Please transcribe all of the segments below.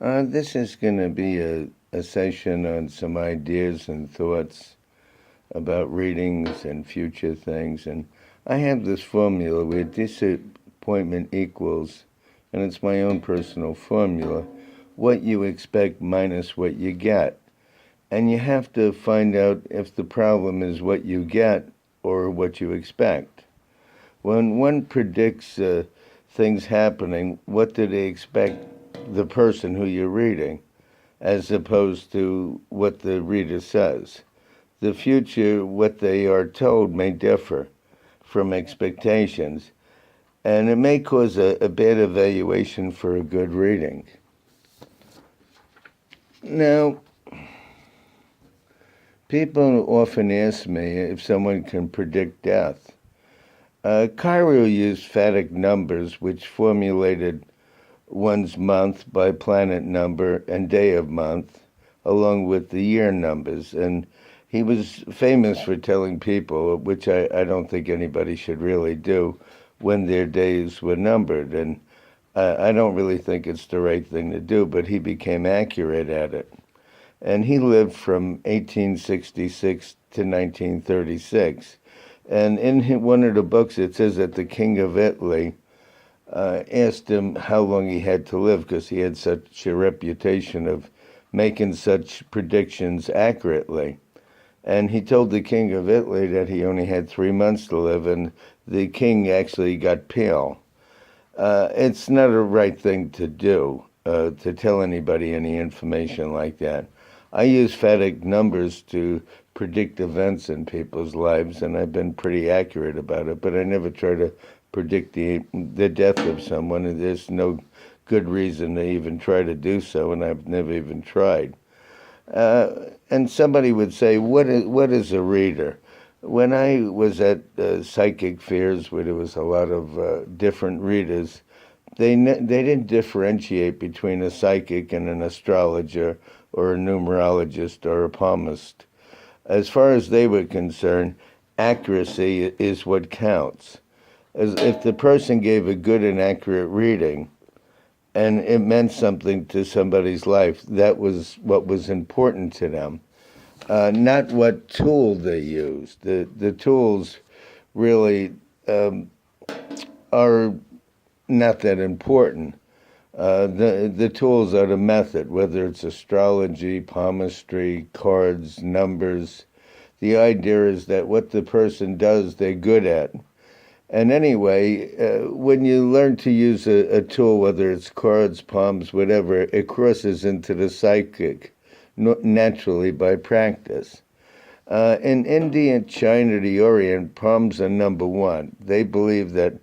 This is going to be a session on some ideas and thoughts about readings and future things. And I have this formula where disappointment equals, and it's my own personal formula, what you expect minus what you get. And you have to find out if the problem is what you get or what you expect. When one predicts things happening, what do they expect the person who you're reading, as opposed to what the reader says? The future, what they are told, may differ from expectations, and it may cause a bad evaluation for a good reading. Now, people often ask me if someone can predict death. Cairo used fadic numbers, which formulated one's month by planet number and day of month, along with the year numbers. And he was famous for telling people, which I don't think anybody should really do, when their days were numbered. And I don't really think it's the right thing to do, but he became accurate at it. And he lived from 1866 to 1936. And in one of the books, it says that the King of Italy asked him how long he had to live because he had such a reputation of making such predictions accurately. And he told the King of Italy that he only had 3 months to live, and the king actually got pale. It's not a right thing to do, to tell anybody any information like that. I use fadic numbers to predict events in people's lives, and I've been pretty accurate about it, but I never try to predict the death of someone, and there's no good reason to even try to do so, and I've never even tried. And somebody would say, what is a reader? When I was at psychic fairs where there was a lot of different readers, they didn't differentiate between a psychic and an astrologer or a numerologist or a palmist. As far as they were concerned, accuracy is what counts. As if the person gave a good and accurate reading and it meant something to somebody's life, that was what was important to them, not what tool they used. The tools really are not that important. The tools are the method, whether it's astrology, palmistry, cards, numbers. The idea is that what the person does, they're good at. And anyway, when you learn to use a tool, whether it's cards, palms, whatever, it crosses into the psychic naturally by practice. In India, China, the Orient, palms are number one. They believe that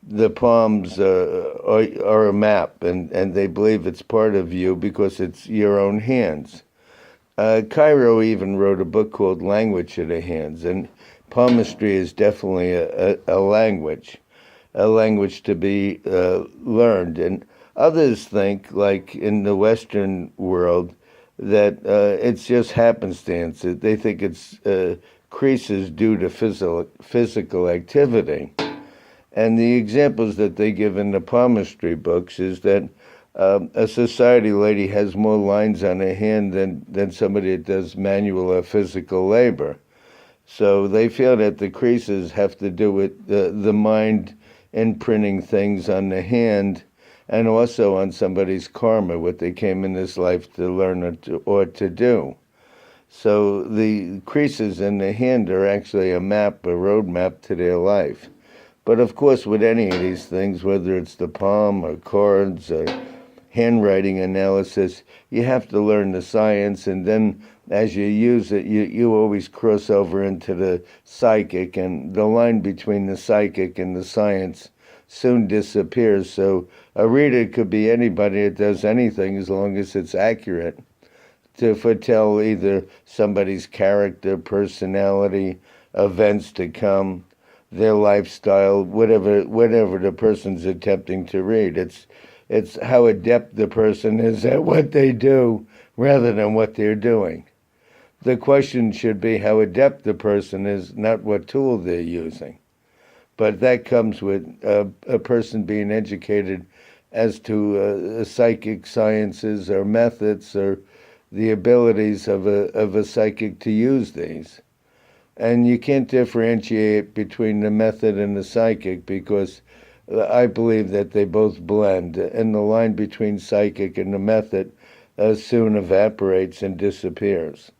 the palms are a map, and they believe it's part of you because it's your own hands. Cairo even wrote a book called Language of the Hands, and palmistry is definitely a language to be learned. And others think, like in the Western world, that it's just happenstance. They think it's creases due to physical activity. And the examples that they give in the palmistry books is that a society lady has more lines on her hand than somebody that does manual or physical labor. So they feel that the creases have to do with the mind imprinting things on the hand and also on somebody's karma, what they came in this life to learn or to do. So the creases in the hand are actually a map, a road map to their life. But of course, with any of these things, whether it's the palm or cards or handwriting analysis, you have to learn the science, and then as you use it, you always cross over into the psychic, and the line between the psychic and the science soon disappears. So a reader could be anybody that does anything as long as it's accurate to foretell either somebody's character, personality, events to come, their lifestyle, whatever the person's attempting to read. It's how adept the person is at what they do rather than what they're doing. The question should be how adept the person is, not what tool they're using. But that comes with a person being educated as to psychic sciences or methods or the abilities of a psychic to use these. And you can't differentiate between the method and the psychic because I believe that they both blend, and the line between psychic and the method soon evaporates and disappears.